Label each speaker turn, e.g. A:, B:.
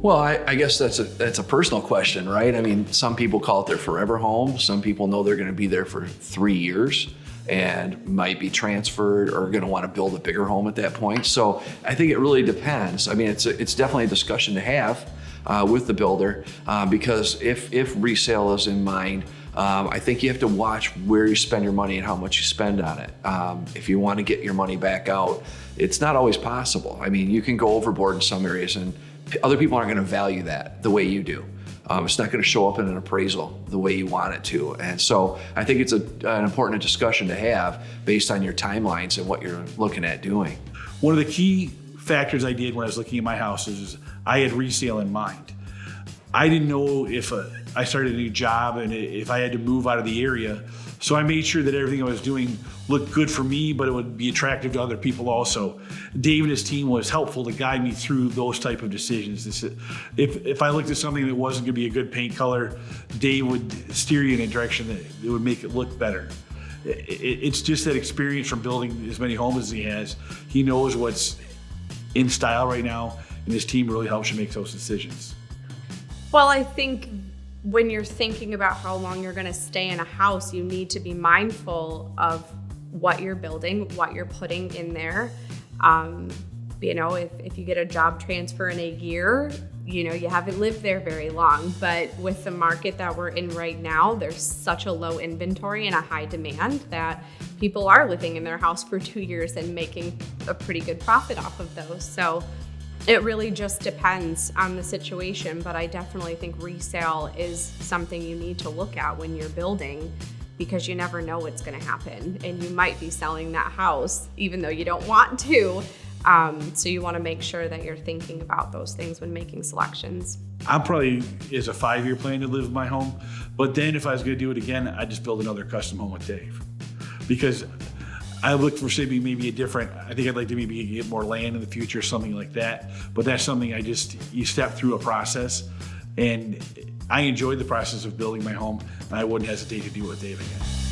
A: Well, I guess that's a personal question, right? I mean, some people call it their forever home. Some people know they're going to be there for 3 years and might be transferred or going to want to build a bigger home at that point. So I think it really depends. I mean, it's definitely a discussion to have with the builder because if resale is in mind, I think you have to watch where you spend your money and how much you spend on it. If you want to get your money back out, it's not always possible. I mean, you can go overboard in some areas and other people aren't going to value that the way you do. It's not going to show up in an appraisal the way you want it to. And so I think it's an important discussion to have based on your timelines and what you're looking at doing.
B: One of the key factors I did when I was looking at my house is I had resale in mind. I didn't know if I started a new job and if I had to move out of the area. So I made sure that everything I was doing looked good for me, but it would be attractive to other people also. Dave and his team was helpful to guide me through those type of decisions. If I looked at something that wasn't gonna be a good paint color, Dave would steer you in a direction that it would make it look better. It's just that experience from building as many homes as he has. He knows what's in style right now, and his team really helps you make those decisions.
C: Well, I think when you're thinking about how long you're going to stay in a house, you need to be mindful of what you're building, what you're putting in there. You know, if you get a job transfer in a year, you know, you haven't lived there very long. But with the market that we're in right now, there's such a low inventory and a high demand that people are living in their house for 2 years and making a pretty good profit off of those. So it really just depends on the situation, but I definitely think resale is something you need to look at when you're building because you never know what's going to happen. And you might be selling that house even though you don't want to. So you want to make sure that you're thinking about those things when making selections.
B: I'm probably is a 5-year plan to live in my home, but then if I was going to do it again, I'd just build another custom home with Dave because I look for maybe a different, I think I'd like to maybe get more land in the future, something like that. But that's something you step through a process. And I enjoyed the process of building my home, and I wouldn't hesitate to do it with Dave again.